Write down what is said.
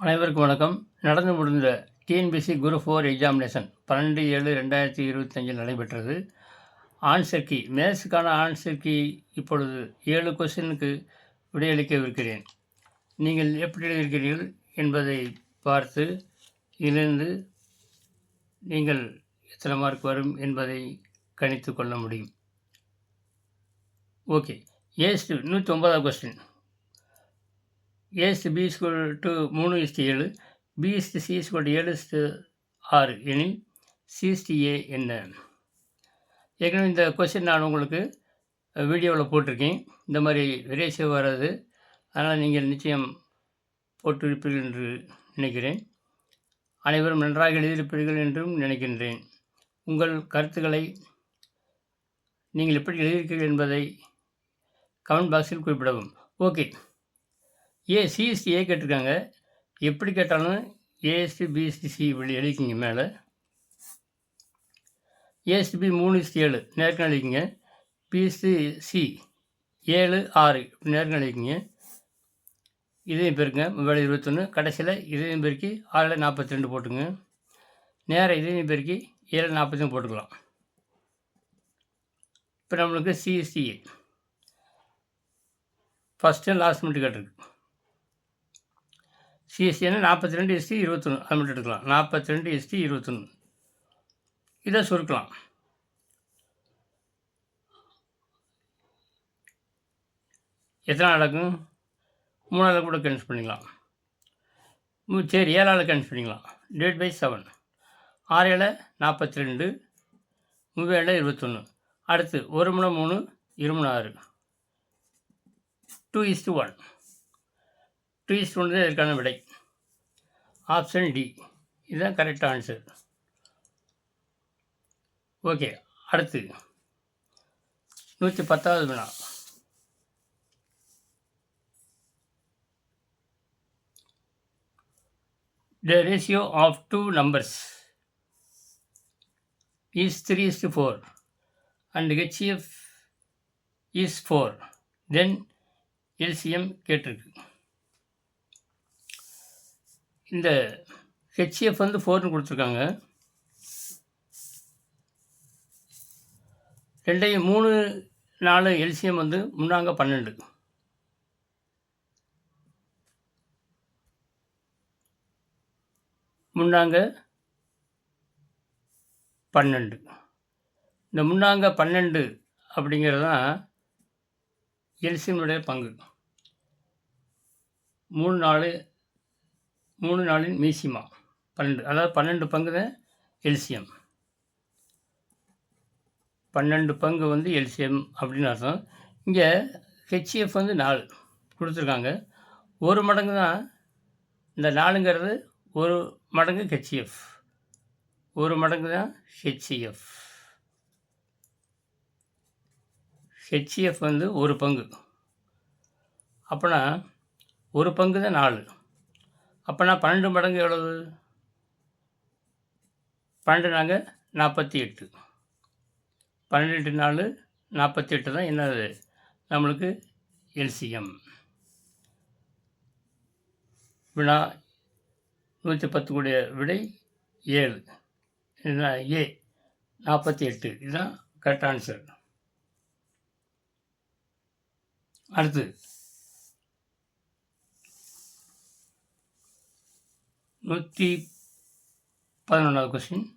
அனைவருக்கும் வணக்கம். நடந்து முடிந்த டிஎன்பிஎஸ்சி குரூப் 4 எக்ஸாமினேஷன் 12/7/2025 நடைபெற்றது. ஆன்சர் கீ மேத்ஸுக்கான ஆன்சர் கீ இப்பொழுது 7 கொஸ்டினுக்கு விடையளிக்கவிருக்கிறேன். நீங்கள் எப்படி எழுதியிருக்கிறீர்கள் என்பதை பார்த்து இதிலிருந்து நீங்கள் எத்தனை மார்க் வரும் என்பதை கணித்து கொள்ள முடியும். Okay, 109வது question. A/B = 3:7, B/C = 7:6 எனில் C/A என்ன? ஏற்கனவே இந்த கொஸ்டின் நான் உங்களுக்கு வீடியோவில் போட்டிருக்கேன். இந்த மாதிரி ரேஷியோ வராது, அதனால் நீங்கள் நிச்சயம் போட்டிருப்பீர்கள் என்று நினைக்கிறேன். அனைவரும் நன்றாக எழுதியிருப்பீர்கள் என்றும் நினைக்கின்றேன். உங்கள் கருத்துக்களை நீங்கள் எப்படி எழுதியிருக்கிறீர்கள் என்பதை கமெண்ட் பாக்ஸில் குறிப்பிடவும். ஓகே, C/A கேட்டிருக்காங்க. எப்படி கேட்டாலும் A/B/C இப்படி எழுதிக்கிங்க. மேலே A/B 3:7 நேருக்கு எழுதிக்கிங்க. B/C 7:6 இப்படி நேருக்கு எழுதிக்கிங்க. இதையும் பெருக்குங்க 21. கடைசியில் இதையும் பெருக்கி 6/42 போட்டுங்க. நேராக இதையும் பெருக்கி 7/40 போட்டுக்கலாம். இப்போ நம்மளுக்கு C/A ஃபஸ்ட்டு லாஸ்ட் மட்டும் கேட்டிருக்கு. C/A 42:21 அது மட்டும் எடுக்கலாம். 42:21 இதை சுருக்கலாம். எத்தனை நடக்கும்? 3 கூட கேன்சல் பண்ணிக்கலாம். சரி, 7 கேன்சல் பண்ணிக்கலாம். /7 6 42 3 21. அடுத்து 1 3 2 6 2:1 2:1 தான் இதற்கான விடை. ஆப்ஷன் டி இதுதான் கரெக்ட் ஆன்சர். ஓகே, அடுத்து 110வது வினா. The ratio of two numbers is 3:4 and HCF is 4. Then LCM கேட்டிருக்கு. இந்த HCF 4ன்னு கொடுத்துருக்காங்க. 3 4 LCM முன்னாங்க 12. முன்னாங்க 12. இந்த முன்னாங்க 12 அப்படிங்கிறது தான் எல்சிஎம்னுடைய பங்கு. 3 4 மீசிமா 12, அதாவது 12 பங்கு தான் எல்சிஎம். 12 பங்கு எல்சிஎம் அப்படின்னு அர்த்தம். இங்கே ஹெச்எஃப் 4 கொடுத்துருக்காங்க. 1 மடங்கு தான் இந்த 4ங்கிறது, 1 மடங்கு ஹெச்எஃப், 1 மடங்கு தான் ஹெச்எஃப். ஹெச்எஃப் 1 பங்கு. அப்போனா 1 பங்கு தான் 4. அப்போனா 12 மடங்கு எவ்வளவு? 12 4 48. 12 4 48 தான் என்னது நம்மளுக்கு எல்சிஎம். வினா 110 கூடிய விடை 7. இதுதான் ஏ 48. இதுதான் கரெக்ட் ஆன்சர். அடுத்து 111வது கொஸ்டின்.